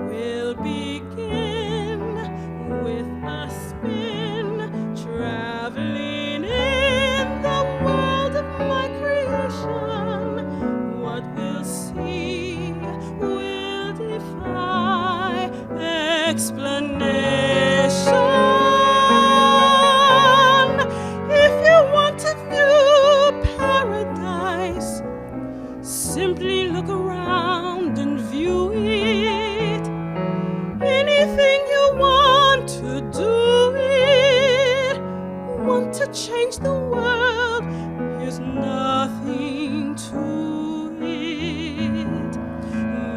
We'll begin with a spin, traveling in the world of my creation. What we'll see will defy explanation. If you want a new paradise, simply look around and view it. Anything you want to do it, want to change the world, there's nothing to it.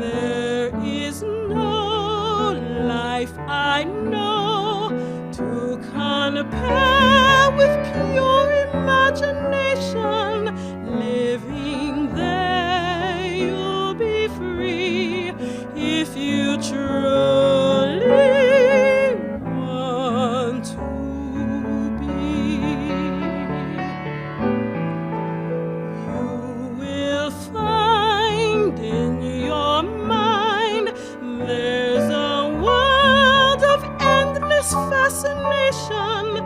There is no life I know to compare with pure imagination. Living there, you'll be free if you truly want to be. You will find in your mind there's a world of endless fascination.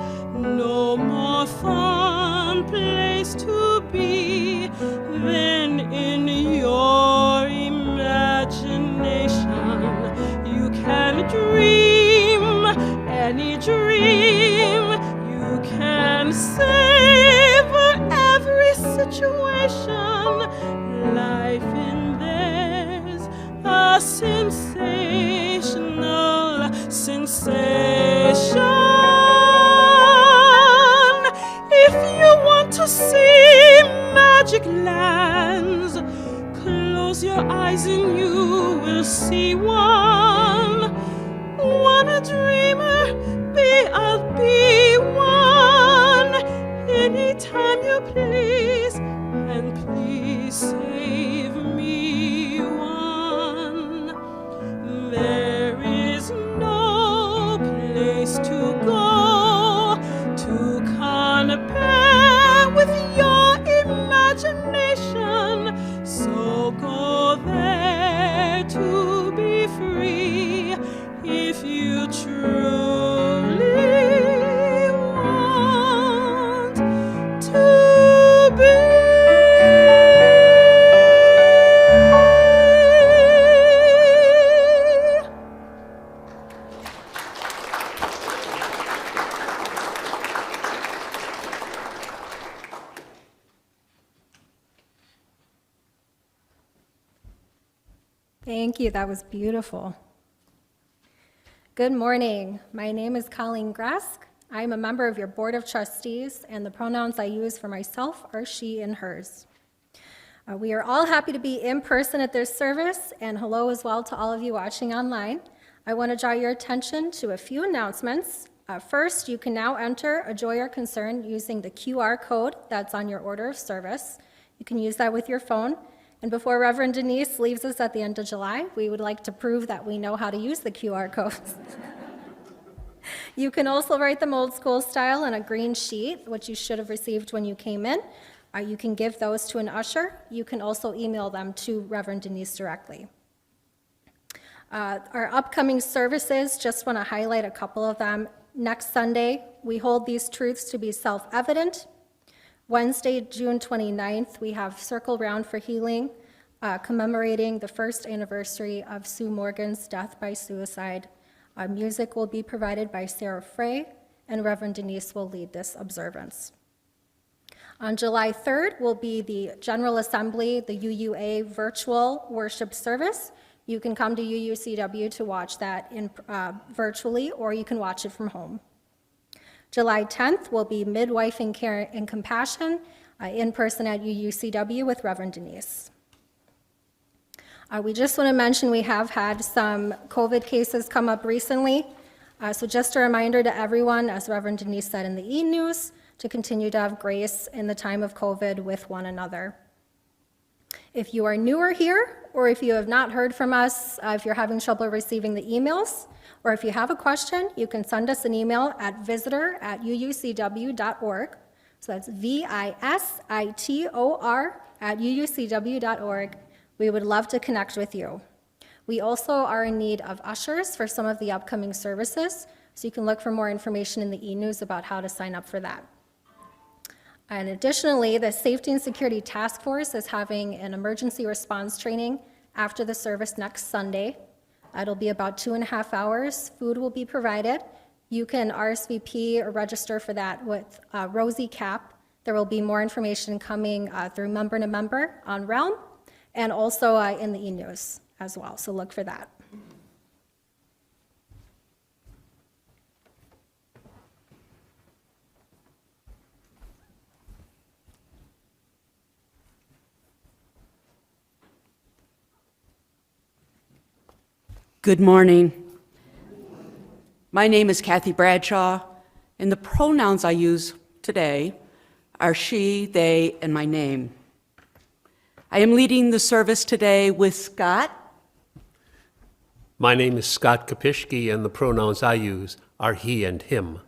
No more fun place to be than in your imagination. You can dream any dream. You can savor every situation. Life in there's a sensational sensation. If you want to see magic lands, close your eyes and you will see one. Wanna dreamer, I'll be one. Anytime you please, and please save me one. There is no place to go to compare with your imagination. So go there to be free if you truly want to be. Thank you, that was beautiful. Good morning, my name is Colleen Gresk. I'm a member of your Board of Trustees, and the pronouns I use for myself are she and hers. We are all happy to be in person at this service, and hello as well to all of you watching online. I want to draw your attention to a few announcements. First, you can now enter a joy or concern using the QR code that's on your order of service. You can use that with your phone. And before Reverend Denise leaves us at the end of July, we would like to prove that we know how to use the QR codes. You can also write them old school style on a green sheet, which you should have received when you came in. You can give those to an usher. You can also email them to Reverend Denise directly. Our upcoming services, just want to highlight a couple of them. Next Sunday, we hold these truths to be self-evident. Wednesday, June 29th, we have Circle Round for Healing, commemorating the first anniversary of Sue Morgan's death by suicide. Music will be provided by Sarah Frey, and Reverend Denise will lead this observance. On July 3rd will be the General Assembly, the UUA virtual worship service. You can come to UUCW to watch that virtually, or you can watch it from home. July 10th will be Midwifing Care and Compassion in person at UUCW with Reverend Denise. We just want to mention we have had some COVID cases come up recently. So just a reminder to everyone, as Reverend Denise said in the e-news, to continue to have grace in the time of COVID with one another. If you are newer here, or if you have not heard from us, if you're having trouble receiving the emails, or if you have a question, you can send us an email at visitor@uucw.org. So that's visitor@uucw.org. We would love to connect with you. We also are in need of ushers for some of the upcoming services, so you can look for more information in the e-news about how to sign up for that. And additionally, the Safety and Security Task Force is having an emergency response training after the service next Sunday. It'll be about 2.5 hours. Food will be provided. You can RSVP or register for that with Rosie Cap. There will be more information coming through member to member on Realm and also in the e-news as well, so look for that. Good morning. My name is Kathy Bradshaw, and the pronouns I use today are she, they, and my name. I am leading the service today with Scott. My name is Scott Kopishki, and the pronouns I use are he and him.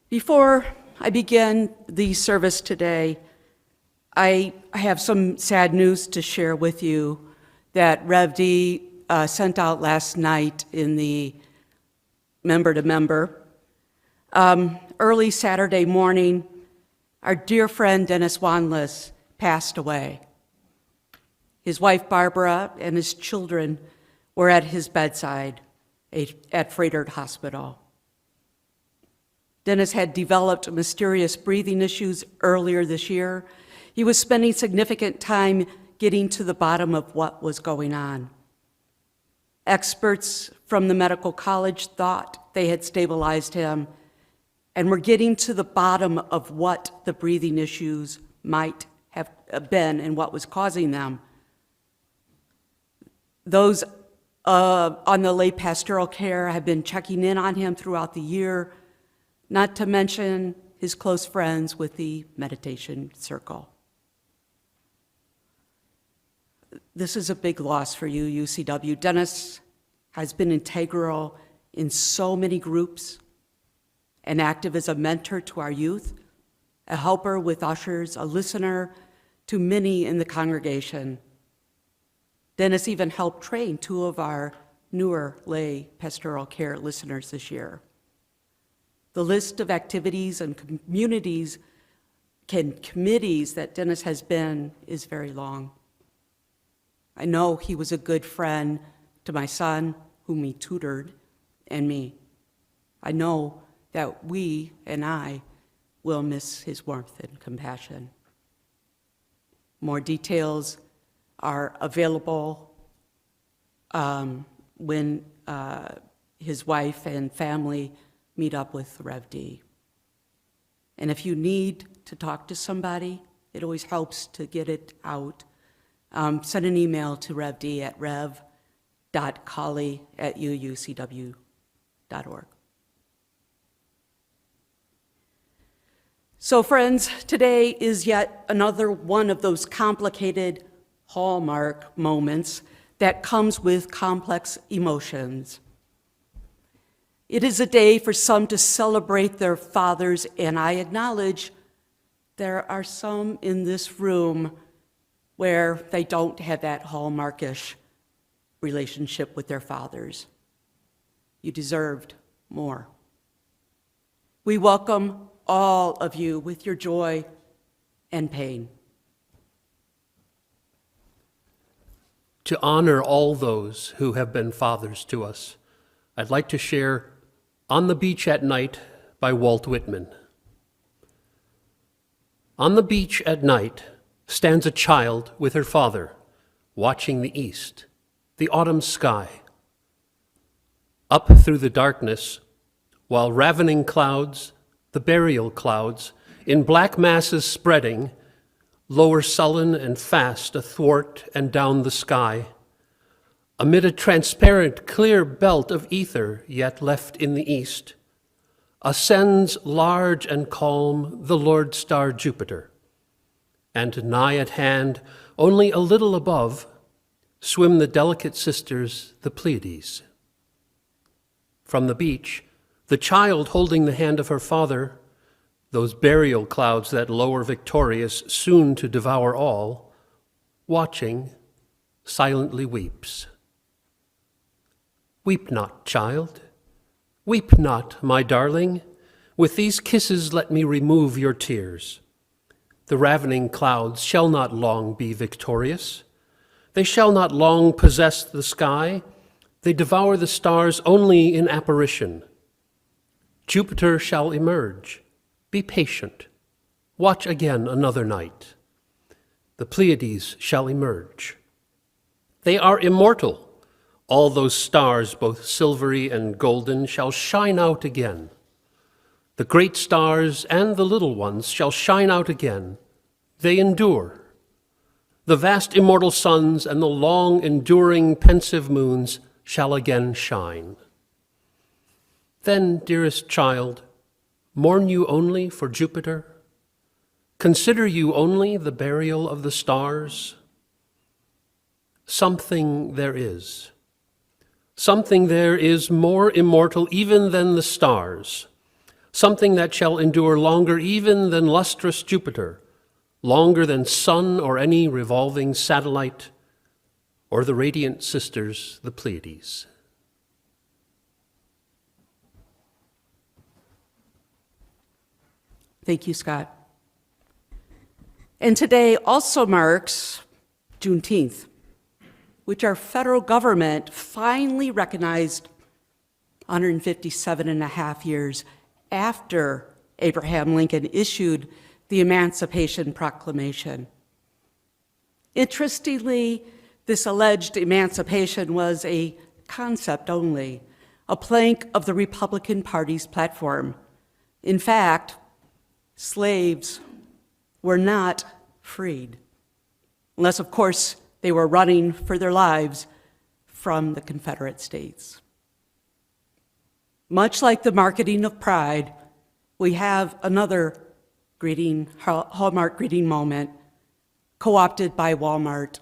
Before I begin the service today, I have some sad news to share with you that Rev D sent out last night in the member-to-member. Early Saturday morning, our dear friend Dennis Wanless passed away. His wife Barbara and his children were at his bedside at Froedtert Hospital. Dennis had developed mysterious breathing issues earlier this year. He was spending significant time getting to the bottom of what was going on. Experts from the medical college thought they had stabilized him and were getting to the bottom of what the breathing issues might have been and what was causing them. Those on the lay pastoral care have been checking in on him throughout the year, not to mention his close friends with the meditation circle. This is a big loss for you, UCW. Dennis has been integral in so many groups and active as a mentor to our youth, a helper with ushers, a listener to many in the congregation. Dennis even helped train 2 of our newer lay pastoral care listeners this year. The list of activities and committees that Dennis has been is very long. I know he was a good friend to my son, whom he tutored, and me. I know that we and I will miss his warmth and compassion. More details are available when his wife and family meet up with Rev D. And if you need to talk to somebody, it always helps to get it out. Send an email to Rev D at rev.colley@uucw.org. So friends, today is yet another one of those complicated hallmark moments that comes with complex emotions. It is a day for some to celebrate their fathers, and I acknowledge there are some in this room where they don't have that hallmarkish relationship with their fathers. You deserved more. We welcome all of you with your joy and pain. To honor all those who have been fathers to us, I'd like to share On the Beach at Night by Walt Whitman. On the beach at night stands a child with her father, watching the east, the autumn sky. Up through the darkness, while ravening clouds, the burial clouds, in black masses spreading, lower sullen and fast athwart and down the sky, amid a transparent clear belt of ether yet left in the east, ascends large and calm the Lord star Jupiter, and nigh at hand, only a little above, swim the delicate sisters, the Pleiades. From the beach, the child holding the hand of her father, those burial clouds that lower victorious, soon to devour all, watching, silently weeps. Weep not, child. Weep not, my darling. With these kisses let me remove your tears. The ravening clouds shall not long be victorious. They shall not long possess the sky. They devour the stars only in apparition. Jupiter shall emerge. Be patient. Watch again another night. The Pleiades shall emerge. They are immortal. All those stars, both silvery and golden, shall shine out again. The great stars and the little ones shall shine out again. They endure. The vast immortal suns and the long enduring pensive moons shall again shine. Then, dearest child, mourn you only for Jupiter? Consider you only the burial of the stars? Something there is. Something there is more immortal even than the stars. Something that shall endure longer even than lustrous Jupiter, longer than sun or any revolving satellite, or the radiant sisters, the Pleiades. Thank you, Scott. And today also marks Juneteenth, which our federal government finally recognized 157 and a half years after Abraham Lincoln issued the Emancipation Proclamation. Interestingly, this alleged emancipation was a concept only, a plank of the Republican Party's platform. In fact, slaves were not freed, unless, of course, they were running for their lives from the Confederate States. Much like the marketing of pride, we have another Hallmark greeting moment co-opted by Walmart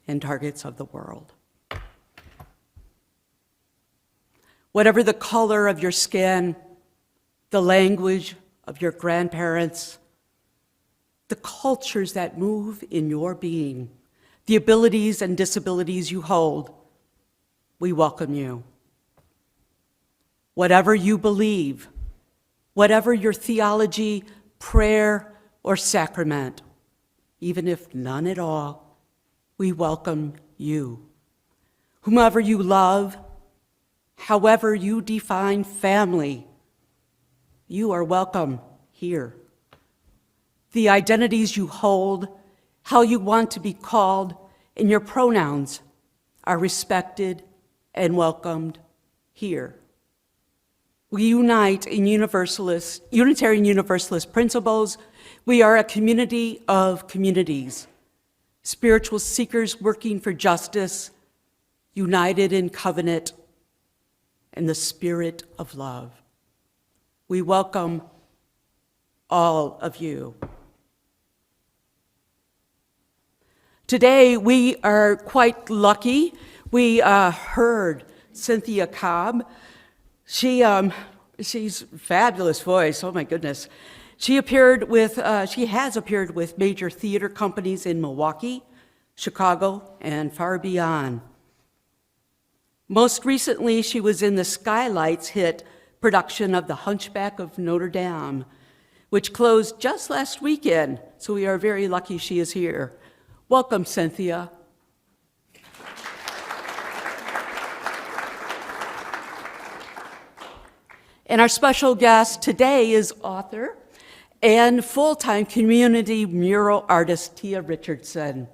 and Targets of the world. Whatever the color of your skin, the language of your grandparents, the cultures that move in your being, the abilities and disabilities you hold, we welcome you. Whatever you believe, whatever your theology, prayer, or sacrament, even if none at all, we welcome you. Whomever you love, however you define family, you are welcome here. The identities you hold, how you want to be called, and your pronouns are respected and welcomed here. We unite in Unitarian Universalist principles. We are a community of communities, spiritual seekers working for justice, united in covenant and the spirit of love. We welcome all of you. Today, we are quite lucky. We heard Cynthia Cobb. She's a fabulous voice, oh my goodness. She has appeared with major theater companies in Milwaukee, Chicago, and far beyond. Most recently, she was in the Skylights hit production of The Hunchback of Notre Dame, which closed just last weekend, so we are very lucky she is here. Welcome, Cynthia. And our special guest today is author and full-time community mural artist, Tia Richardson.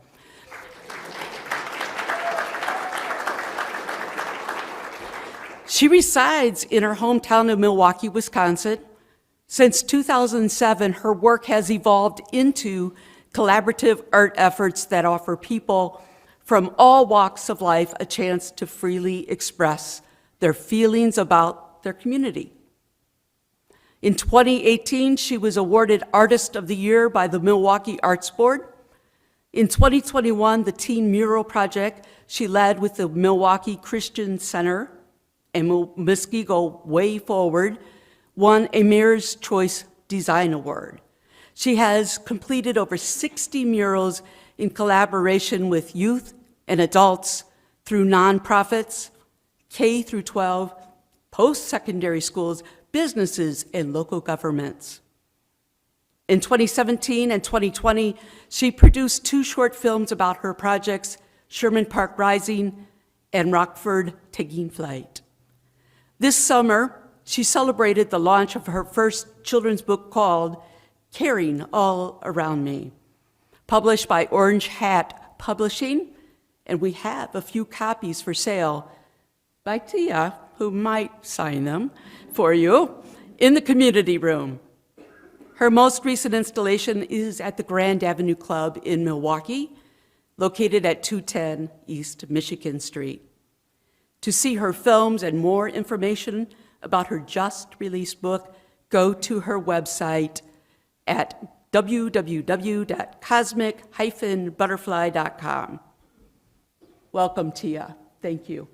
She resides in her hometown of Milwaukee, Wisconsin. Since 2007, her work has evolved into collaborative art efforts that offer people from all walks of life a chance to freely express their feelings about their community. In 2018, she was awarded Artist of the Year by the Milwaukee Arts Board. In 2021, the Teen Mural Project she led with the Milwaukee Christian Center and Muskego Way Forward won a Mayor's Choice Design Award. She has completed over 60 murals in collaboration with youth and adults through nonprofits, K through 12, post-secondary schools, businesses, and local governments. In 2017 and 2020, she produced 2 short films about her projects, Sherman Park Rising and Rockford Taking Flight. This summer, she celebrated the launch of her first children's book called Caring All Around Me, published by Orange Hat Publishing, and we have a few copies for sale by Tia, who might sign them for you, in the community room. Her most recent installation is at the Grand Avenue Club in Milwaukee, located at 210 East Michigan Street. To see her films and more information about her just-released book, go to her website at www.cosmic-butterfly.com. Welcome, Tia. Thank you.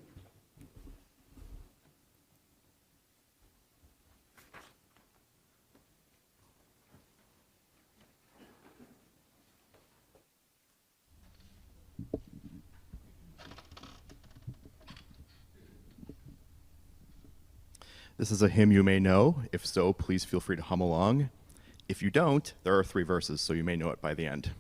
This is a hymn you may know. If so, please feel free to hum along. If you don't, there are 3 verses, so you may know it by the end.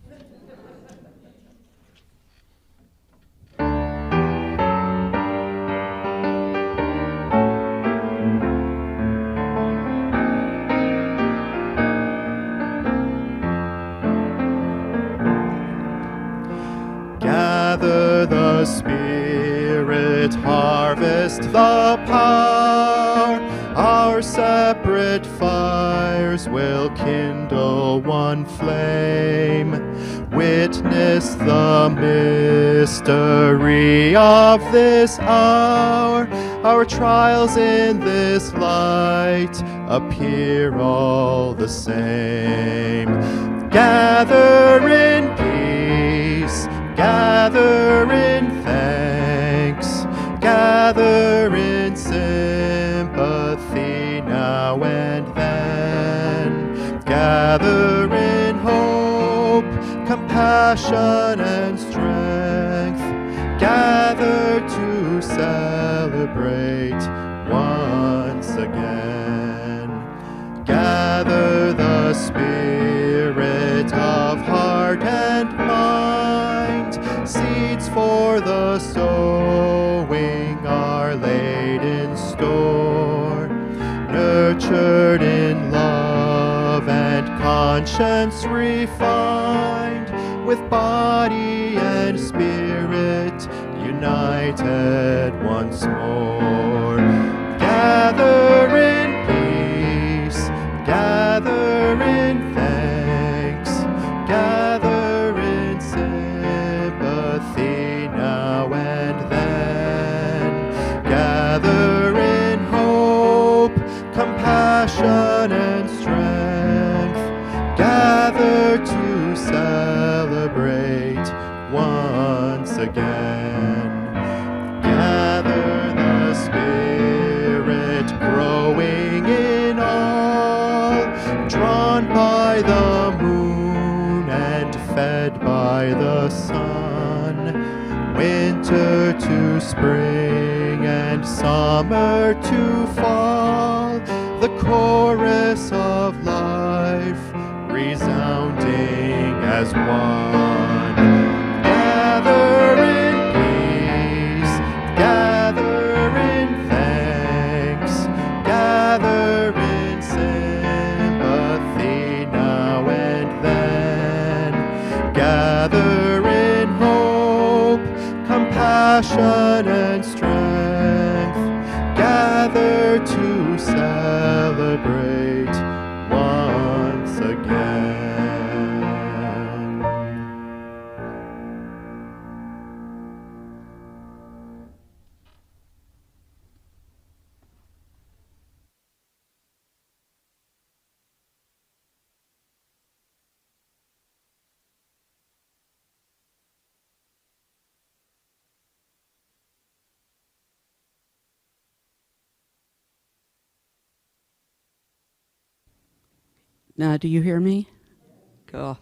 Gather the Spirit, harvest the power. Our separate fires will kindle one flame. Witness the mystery of this hour. Our trials in this light appear all the same. Gather in peace, gather in thanks, gather in sympathy now and then. Gather in hope, compassion and strength. Gather to celebrate once again. Gather the spirit of heart and mind. Seeds for the sowing are laid in store, nurtured in love and conscience refined, with body and spirit united once more. Gather in peace, gather in thanks, gather in sympathy now and then. Gather in hope, compassion and strength. Gather to celebrate once again. Gather the Spirit growing in all, drawn by the moon and fed by the sun. Winter to spring and summer to fall, the chorus of life resounding as one. Gather in peace, gather in thanks, gather in sympathy now and then. Gather in hope, compassion and strength. Gather to celebrate once again. Now, do you hear me? Cool.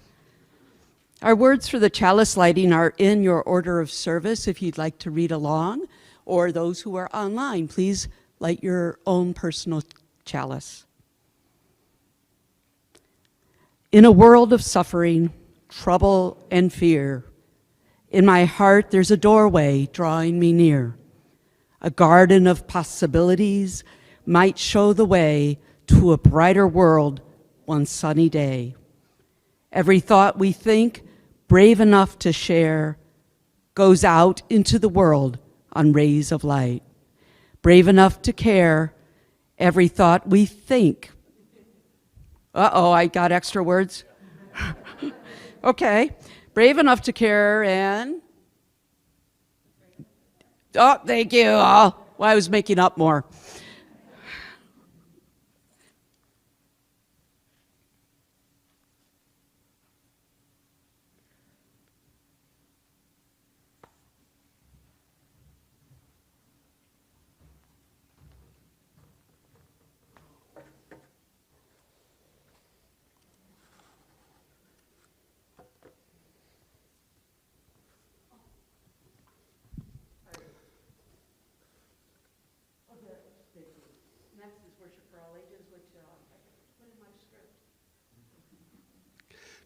Our words for the chalice lighting are in your order of service if you'd like to read along, or those who are online, please light your own personal chalice. In a world of suffering, trouble, and fear, in my heart there's a doorway drawing me near. A garden of possibilities might show the way to a brighter world one sunny day. Every thought we think brave enough to share goes out into the world on rays of light. Brave enough to care, every thought we think. Uh-oh, I got extra words. Okay, brave enough to care and... Oh, thank you. Oh, well, I was making up more.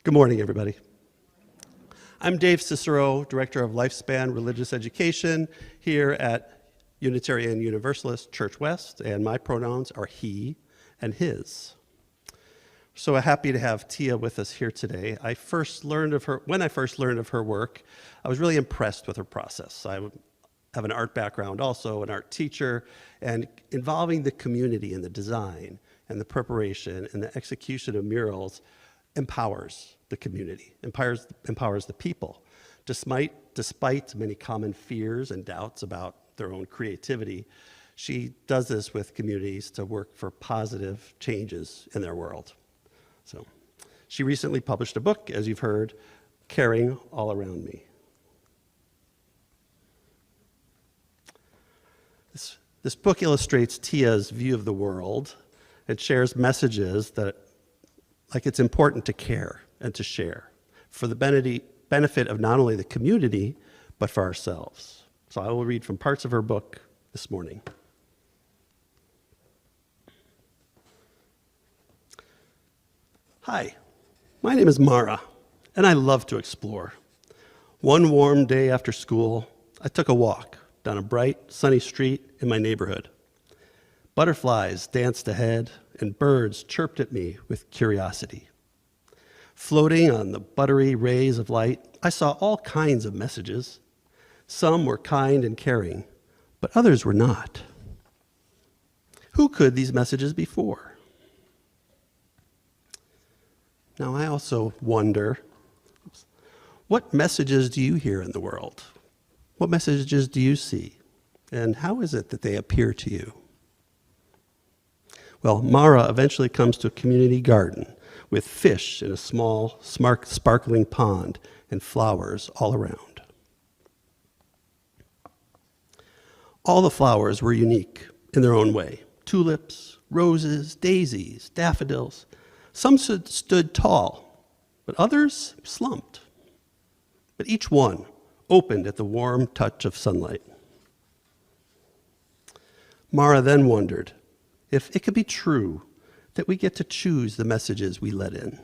Good morning, everybody. I'm Dave Cicero, Director of Lifespan Religious Education here at Unitarian Universalist Church West, and my pronouns are he and his. So happy to have Tia with us here today. When I first learned of her work, I was really impressed with her process. I have an art background also, an art teacher, and involving the community in the design and the preparation and the execution of murals empowers the community, empowers the people. Despite many common fears and doubts about their own creativity, she does this with communities to work for positive changes in their world. So she recently published a book, as you've heard, Caring All Around Me. This book illustrates Tia's view of the world and shares messages that, like, it's important to care and to share for the benefit of not only the community, but for ourselves. So I will read from parts of her book this morning. Hi, my name is Mara, and I love to explore. One warm day after school, I took a walk down a bright, sunny street in my neighborhood. Butterflies danced ahead, and birds chirped at me with curiosity. Floating on the buttery rays of light, I saw all kinds of messages. Some were kind and caring, but others were not. Who could these messages be for? Now, I also wonder, what messages do you hear in the world? What messages do you see? And how is it that they appear to you? Well, Mara eventually comes to a community garden with fish in a small, sparkling pond and flowers all around. All the flowers were unique in their own way. Tulips, roses, daisies, daffodils. Some stood tall, but others slumped. But each one opened at the warm touch of sunlight. Mara then wondered if it could be true that we get to choose the messages we let in.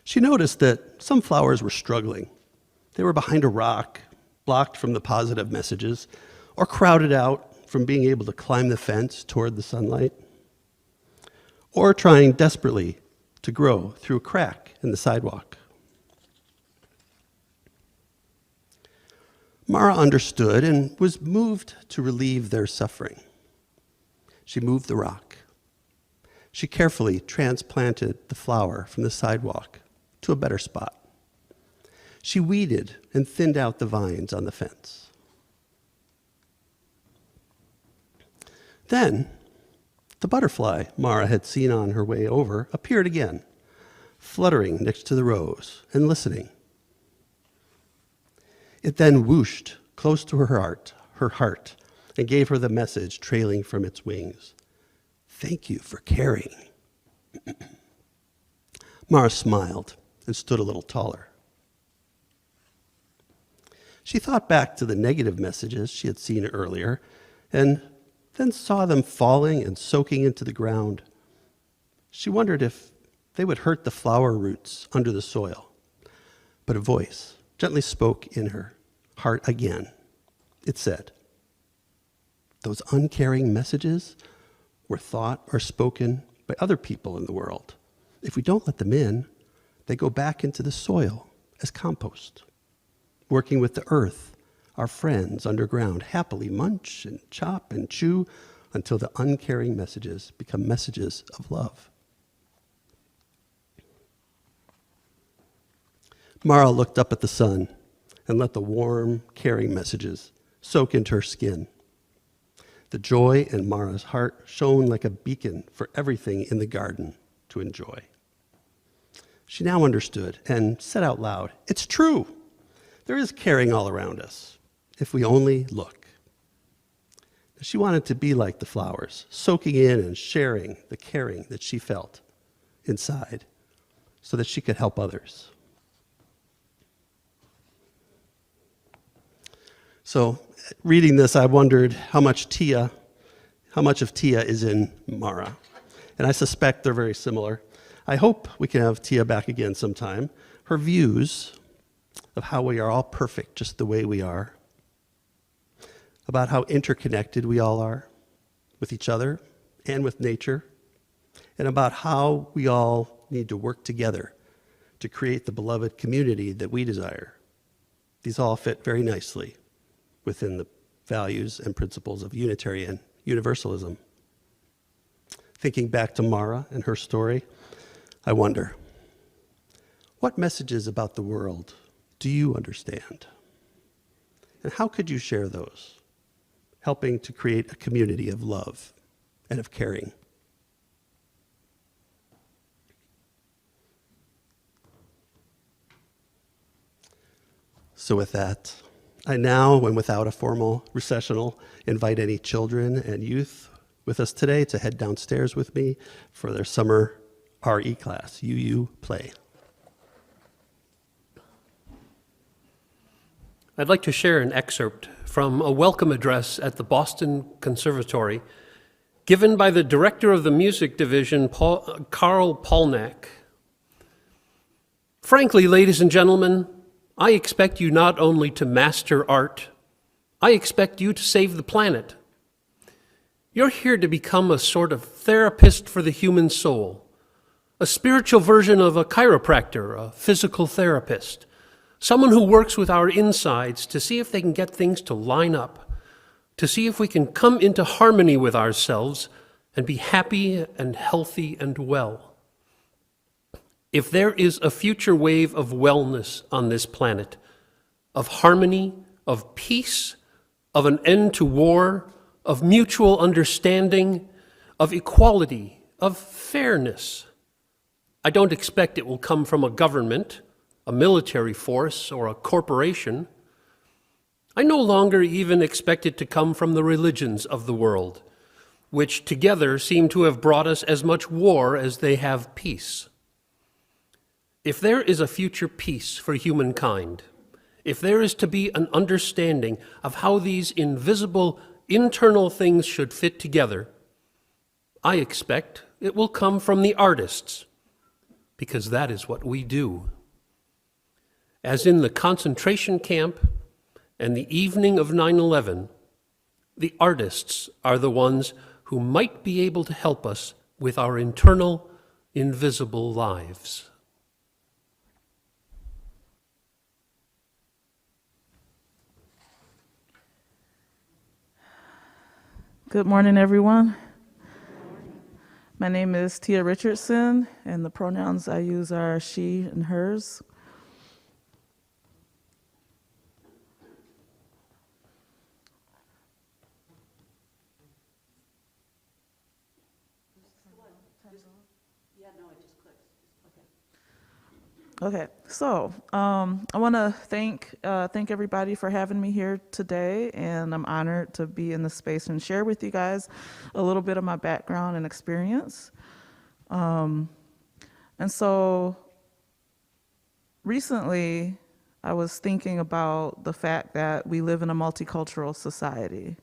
She noticed that some flowers were struggling. They were behind a rock, blocked from the positive messages, or crowded out from being able to climb the fence toward the sunlight, or trying desperately to grow through a crack in the sidewalk. Mara understood and was moved to relieve their suffering. She moved the rock. She carefully transplanted the flower from the sidewalk to a better spot. She weeded and thinned out the vines on the fence. Then, the butterfly Mara had seen on her way over appeared again, fluttering next to the rose and listening. It then whooshed close to her heart, and gave her the message trailing from its wings. Thank you for caring. Mara smiled and stood a little taller. She thought back to the negative messages she had seen earlier and then saw them falling and soaking into the ground. She wondered if they would hurt the flower roots under the soil. But a voice gently spoke in her heart again. It said, "Those uncaring messages were thought or spoken by other people in the world. If we don't let them in, they go back into the soil as compost. Working with the earth, our friends underground happily munch and chop and chew until the uncaring messages become messages of love." Mara looked up at the sun and let the warm, caring messages soak into her skin. The joy in Mara's heart shone like a beacon for everything in the garden to enjoy. She now understood and said out loud, "It's true. There is caring all around us, if we only look." She wanted to be like the flowers, soaking in and sharing the caring that she felt inside so that she could help others. So, reading this, I wondered how much of Tia is in Mara. And I suspect they're very similar. I hope we can have Tia back again sometime. Her views of how we are all perfect just the way we are, about how interconnected we all are with each other and with nature, and about how we all need to work together to create the beloved community that we desire. These all fit very nicely within the values and principles of Unitarian Universalism. Thinking back to Mara and her story, I wonder, what messages about the world do you understand? And how could you share those, helping to create a community of love and of caring? So with that, I now, and without a formal recessional, invite any children and youth with us today to head downstairs with me for their summer RE class, UU Play. I'd like to share an excerpt from a welcome address at the Boston Conservatory given by the director of the music division, Carl Polnack. "Frankly, ladies and gentlemen, I expect you not only to master art, I expect you to save the planet. You're here to become a sort of therapist for the human soul, a spiritual version of a chiropractor, a physical therapist, someone who works with our insides to see if they can get things to line up, to see if we can come into harmony with ourselves and be happy and healthy and well. If there is a future wave of wellness on this planet, of harmony, of peace, of an end to war, of mutual understanding, of equality, of fairness, I don't expect it will come from a government, a military force, or a corporation. I no longer even expect it to come from the religions of the world, which together seem to have brought us as much war as they have peace. If there is a future peace for humankind, if there is to be an understanding of how these invisible internal things should fit together, I expect it will come from the artists, because that is what we do. As in the concentration camp and the evening of 9/11, the artists are the ones who might be able to help us with our internal, invisible lives. Good morning, everyone. My name is Tia Richardson, and the pronouns I use are she and hers. Okay, so I want to thank everybody for having me here today, and I'm honored to be in this space and share with you guys a little bit of my background and experience. And so recently, I was thinking about the fact that we live in a multicultural society.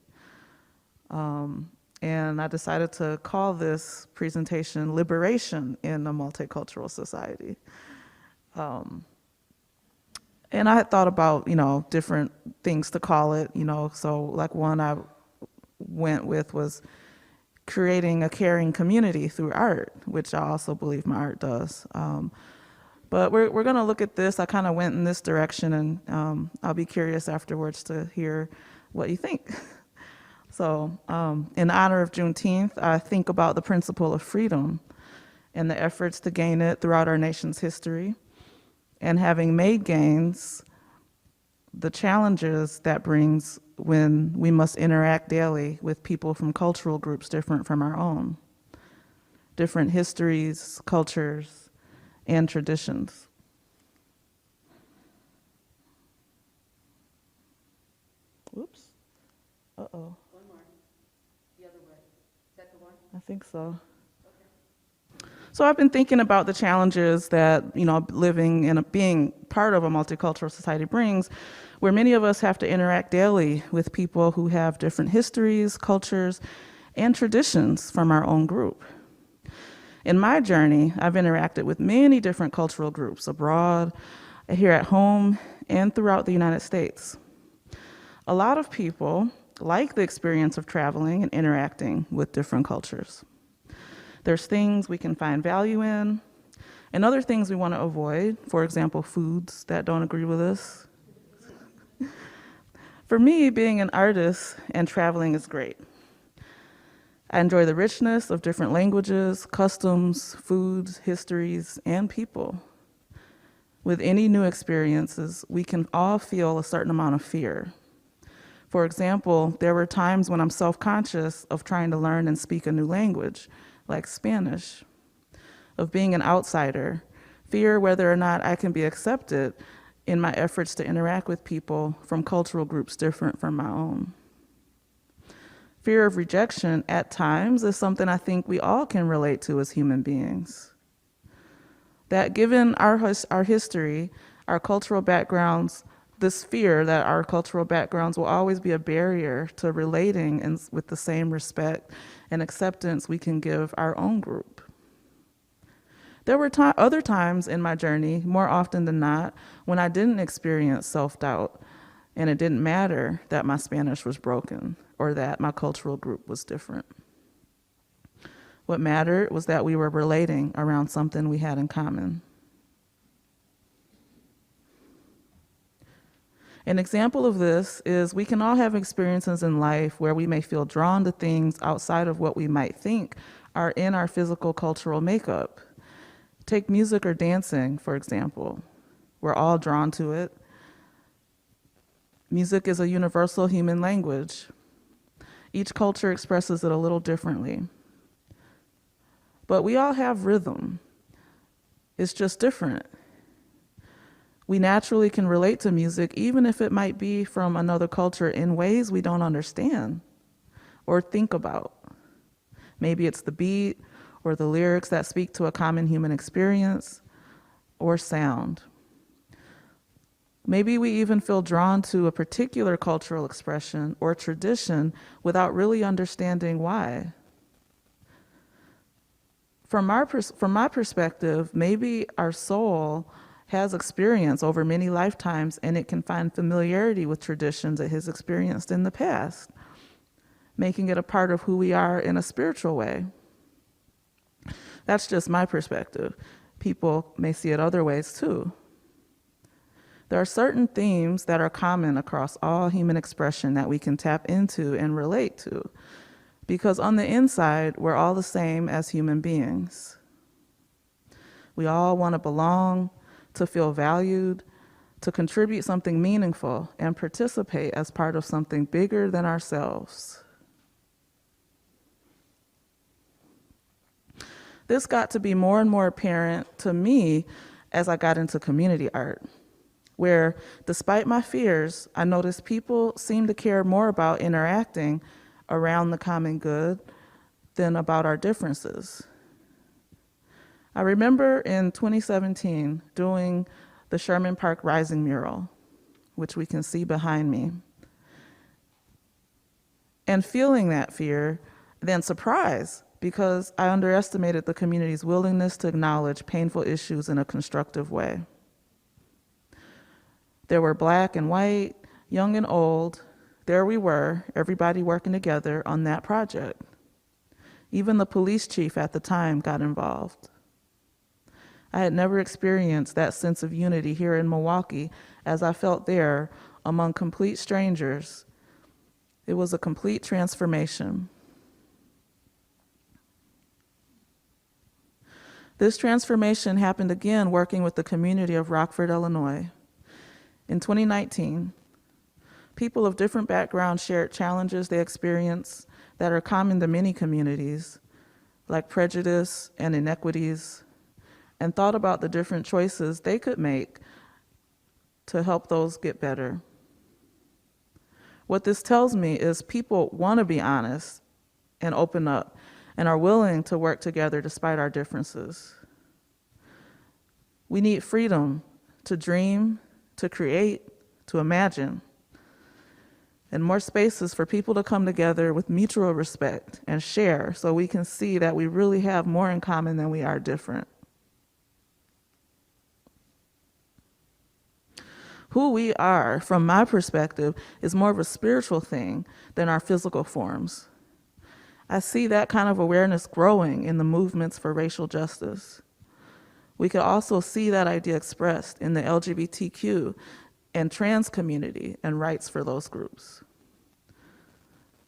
And I decided to call this presentation Liberation in a Multicultural Society. And I had thought about, different things to call it, so like one I went with was creating a caring community through art, which I also believe my art does. But we're going to look at this. I kind of went in this direction, and I'll be curious afterwards to hear what you think. So in honor of Juneteenth, I think about the principle of freedom and the efforts to gain it throughout our nation's history. And having made gains, the challenges that brings when we must interact daily with people from cultural groups different from our own, different histories, cultures, and traditions. Whoops. Uh-oh. One more. The other way. Is that the one? I think so. So I've been thinking about the challenges that, living and being part of a multicultural society brings, where many of us have to interact daily with people who have different histories, cultures, and traditions from our own group. In my journey, I've interacted with many different cultural groups abroad, here at home, and throughout the United States. A lot of people like the experience of traveling and interacting with different cultures. There's things we can find value in, and other things we want to avoid, for example, foods that don't agree with us. For me, being an artist and traveling is great. I enjoy the richness of different languages, customs, foods, histories, and people. With any new experiences, we can all feel a certain amount of fear. For example, there were times when I'm self-conscious of trying to learn and speak a new language, like Spanish, of being an outsider, fear whether or not I can be accepted in my efforts to interact with people from cultural groups different from my own. Fear of rejection at times is something I think we all can relate to as human beings. That given our history, our cultural backgrounds, this fear that our cultural backgrounds will always be a barrier to relating with the same respect and acceptance we can give our own group. There were other times in my journey, more often than not, when I didn't experience self-doubt, and it didn't matter that my Spanish was broken or that my cultural group was different. What mattered was that we were relating around something we had in common. An example of this is we can all have experiences in life where we may feel drawn to things outside of what we might think are in our physical cultural makeup. Take music or dancing, for example. We're all drawn to it. Music is a universal human language. Each culture expresses it a little differently. But we all have rhythm. It's just different. We naturally can relate to music, even if it might be from another culture, in ways we don't understand or think about. Maybe it's the beat or the lyrics that speak to a common human experience or sound. Maybe we even feel drawn to a particular cultural expression or tradition without really understanding why. From my perspective, maybe our soul has experience over many lifetimes, and it can find familiarity with traditions it has experienced in the past, making it a part of who we are in a spiritual way. That's just my perspective. People may see it other ways too. There are certain themes that are common across all human expression that we can tap into and relate to, because on the inside, we're all the same as human beings. We all want to belong, to feel valued, to contribute something meaningful, and participate as part of something bigger than ourselves. This got to be more and more apparent to me as I got into community art, where, despite my fears, I noticed people seem to care more about interacting around the common good than about our differences. I remember in 2017 doing the Sherman Park Rising mural, which we can see behind me, and feeling that fear, then surprise, because I underestimated the community's willingness to acknowledge painful issues in a constructive way. There were Black and white, young and old. There we were, everybody working together on that project. Even the police chief at the time got involved. I had never experienced that sense of unity here in Milwaukee as I felt there among complete strangers. It was a complete transformation. This transformation happened again working with the community of Rockford, Illinois. In 2019, people of different backgrounds shared challenges they experience that are common to many communities, like prejudice and inequities, and thought about the different choices they could make to help those get better. What this tells me is people want to be honest and open up and are willing to work together despite our differences. We need freedom to dream, to create, to imagine, and more spaces for people to come together with mutual respect and share so we can see that we really have more in common than we are different. Who we are, from my perspective, is more of a spiritual thing than our physical forms. I see that kind of awareness growing in the movements for racial justice. We could also see that idea expressed in the LGBTQ and trans community and rights for those groups.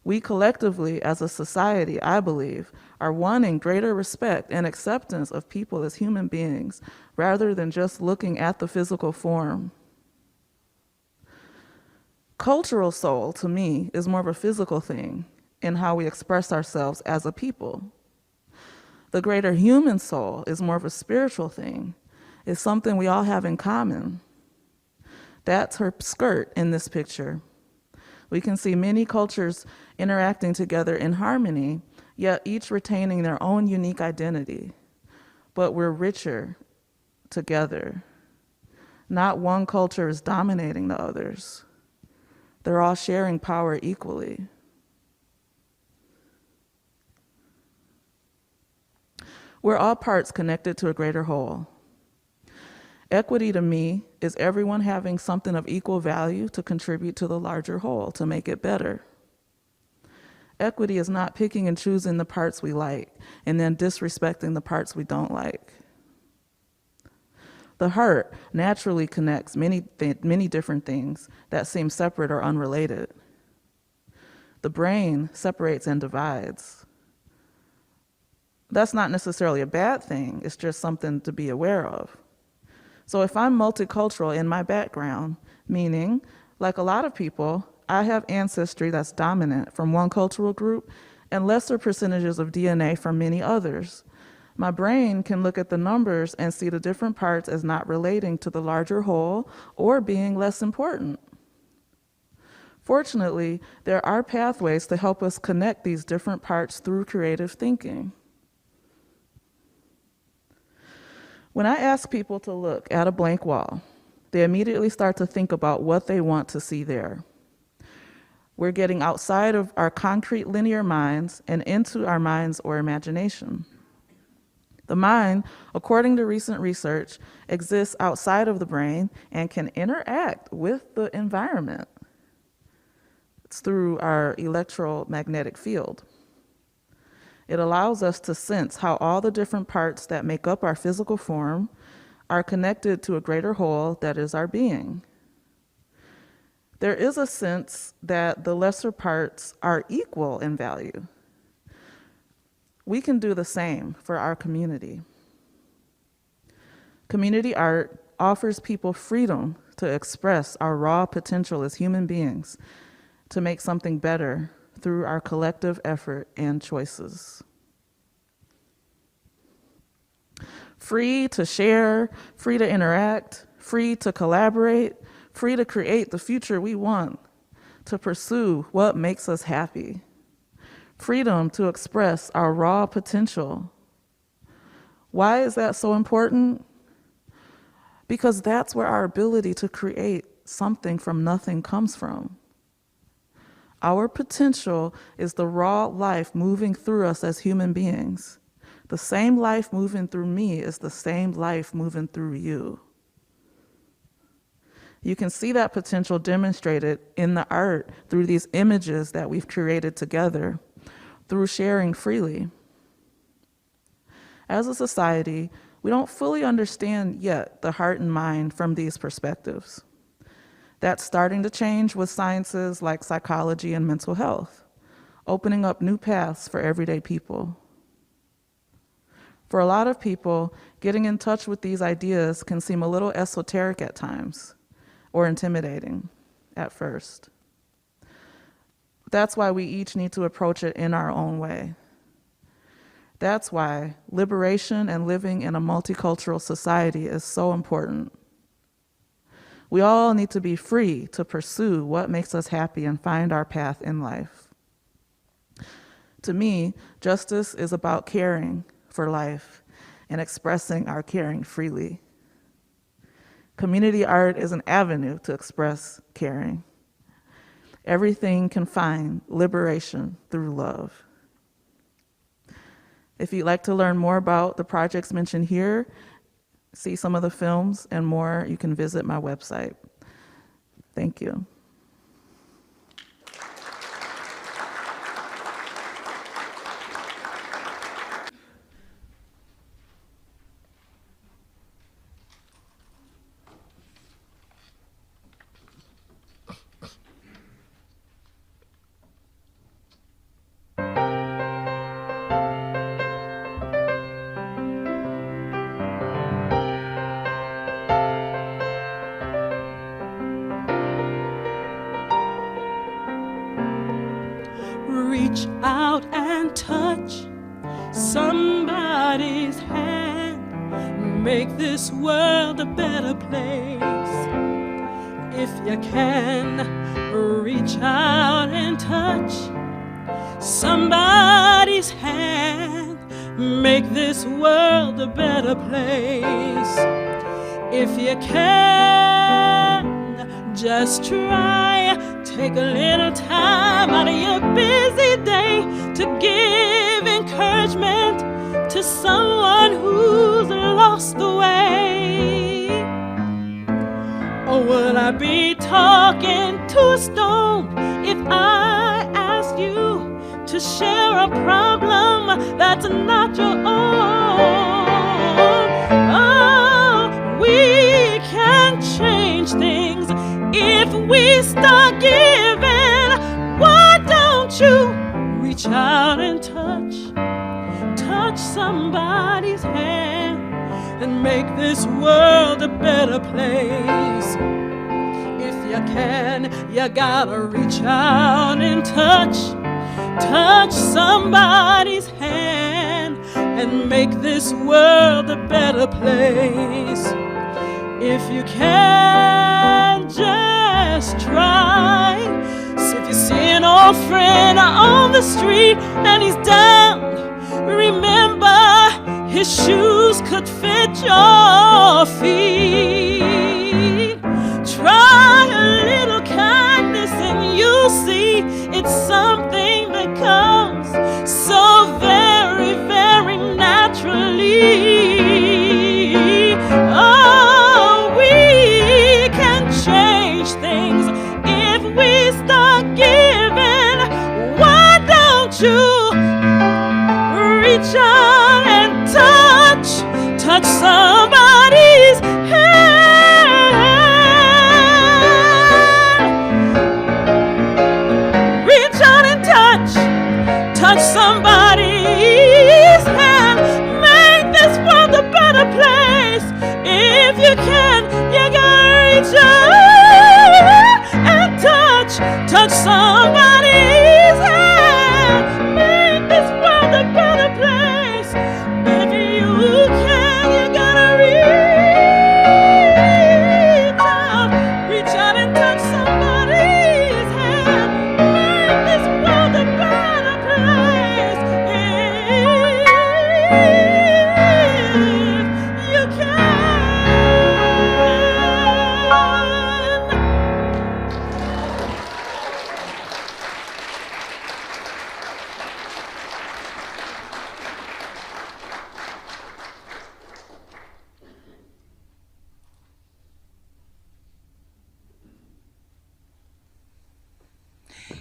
We collectively, as a society, I believe, are wanting greater respect and acceptance of people as human beings, rather than just looking at the physical form. Cultural soul, to me, is more of a physical thing in how we express ourselves as a people. The greater human soul is more of a spiritual thing. It's something we all have in common. That's her skirt in this picture. We can see many cultures interacting together in harmony, yet each retaining their own unique identity. But we're richer together. Not one culture is dominating the others. They're all sharing power equally. We're all parts connected to a greater whole. Equity to me is everyone having something of equal value to contribute to the larger whole, to make it better. Equity is not picking and choosing the parts we like and then disrespecting the parts we don't like. The heart naturally connects many different things that seem separate or unrelated. The brain separates and divides. That's not necessarily a bad thing, it's just something to be aware of. So if I'm multicultural in my background, meaning, like a lot of people, I have ancestry that's dominant from one cultural group and lesser percentages of DNA from many others, my brain can look at the numbers and see the different parts as not relating to the larger whole or being less important. Fortunately, there are pathways to help us connect these different parts through creative thinking. When I ask people to look at a blank wall, they immediately start to think about what they want to see there. We're getting outside of our concrete linear minds and into our minds or imagination. The mind, according to recent research, exists outside of the brain and can interact with the environment. It's through our electromagnetic field. It allows us to sense how all the different parts that make up our physical form are connected to a greater whole that is our being. There is a sense that the lesser parts are equal in value. We can do the same for our community. Community art offers people freedom to express our raw potential as human beings, to make something better through our collective effort and choices. Free to share, free to interact, free to collaborate, free to create the future we want, to pursue what makes us happy. Freedom to express our raw potential. Why is that so important? Because that's where our ability to create something from nothing comes from. Our potential is the raw life moving through us as human beings. The same life moving through me is the same life moving through you. You can see that potential demonstrated in the art through these images that we've created together, through sharing freely. As a society, we don't fully understand yet the heart and mind from these perspectives. That's starting to change with sciences like psychology and mental health, opening up new paths for everyday people. For a lot of people, getting in touch with these ideas can seem a little esoteric at times, or intimidating at first. That's why we each need to approach it in our own way. That's why liberation and living in a multicultural society is so important. We all need to be free to pursue what makes us happy and find our path in life. To me, justice is about caring for life and expressing our caring freely. Community art is an avenue to express caring. Everything can find liberation through love. If you'd like to learn more about the projects mentioned here, see some of the films and more, you can visit my website. Thank you. Reach out and touch somebody's hand. Make this world a better place. If you can, reach out and touch somebody's hand. Make this world a better place. If you can, just try. Take a little time out of your busy day to give encouragement to someone who's lost the way. Or would I be talking to a stone if I asked you to share a problem that's not your own? Oh, we can change things if we start giving. Why don't you reach out and touch somebody's hand and make this world a better place? If you can, you gotta reach out and touch somebody's hand and make this world a better place. If you can, just try. So if you see an old friend on the street and he's down, remember his shoes could fit your feet. Try a little kindness and you'll see it's something that comes so very, very naturally. Oh, we can change things if we start giving. Why don't you reach out and touch somebody's hand? Reach out and touch somebody's hand. Make this world a better place. If you can, you gotta reach out and touch somebody's hand. Make this world a better place. If you can, you gotta reach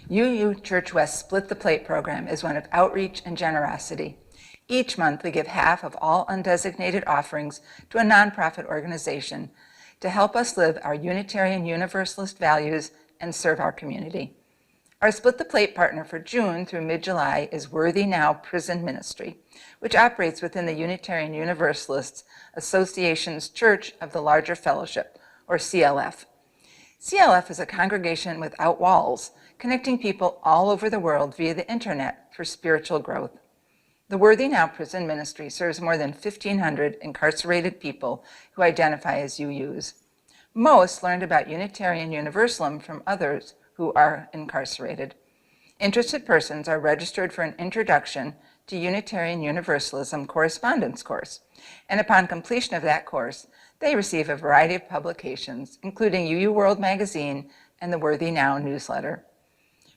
UU Church West Split the Plate program is one of outreach and generosity. Each month, we give half of all undesignated offerings to a nonprofit organization to help us live our Unitarian Universalist values and serve our community. Our Split the Plate partner for June through mid-July is Worthy Now Prison Ministry, which operates within the Unitarian Universalists Association's Church of the Larger Fellowship, or CLF. CLF is a congregation without walls, connecting people all over the world via the internet for spiritual growth. The Worthy Now Prison Ministry serves more than 1,500 incarcerated people who identify as UUs. Most learned about Unitarian Universalism from others who are incarcerated. Interested persons are registered for an Introduction to Unitarian Universalism correspondence course, and upon completion of that course, they receive a variety of publications, including UU World Magazine and the Worthy Now newsletter.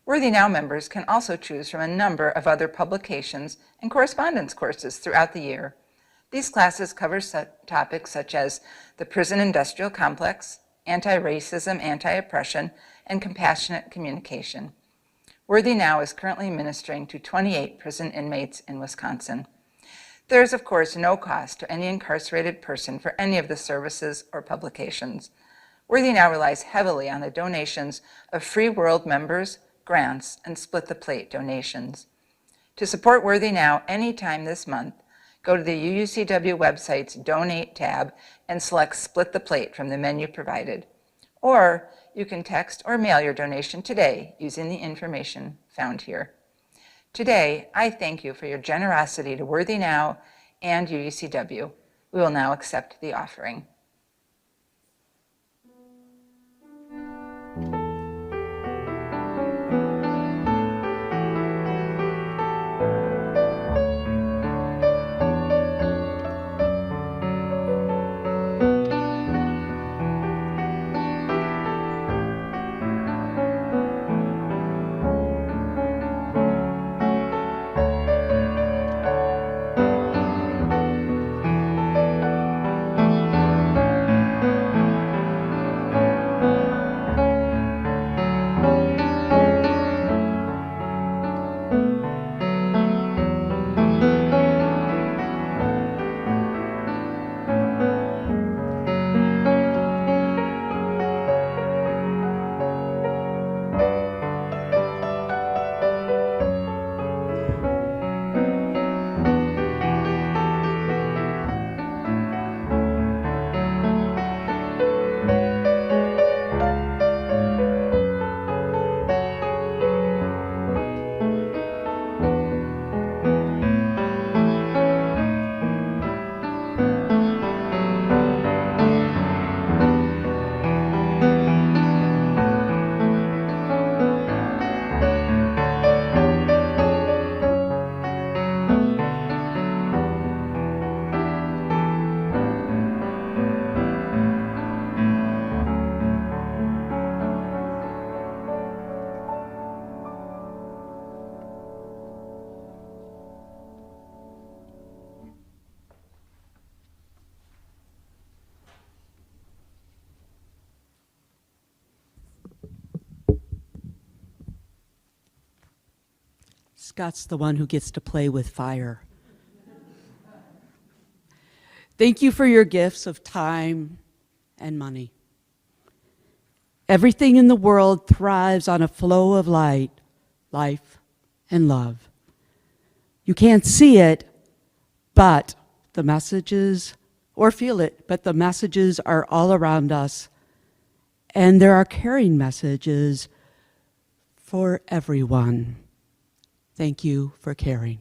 Worthy Now members can also choose from a number of other publications and correspondence courses throughout the year. These classes cover topics such as the prison industrial complex, anti-racism, anti-oppression, and compassionate communication. Worthy Now is currently ministering to 28 prison inmates in Wisconsin. There is, of course, no cost to any incarcerated person for any of the services or publications. Worthy Now relies heavily on the donations of Free World members, grants, and Split the Plate donations. To support Worthy Now anytime this month, go to the UUCW website's Donate tab and select Split the Plate from the menu provided. Or you can text or mail your donation today using the information found here. Today, I thank you for your generosity to Worthy Now and UUCW. We will now accept the offering. Scott's the one who gets to play with fire. Thank you for your gifts of time and money. Everything in the world thrives on a flow of light, life, and love. You can't see it, but the messages, or feel it, but the messages are all around us. And there are caring messages for everyone. Thank you for caring.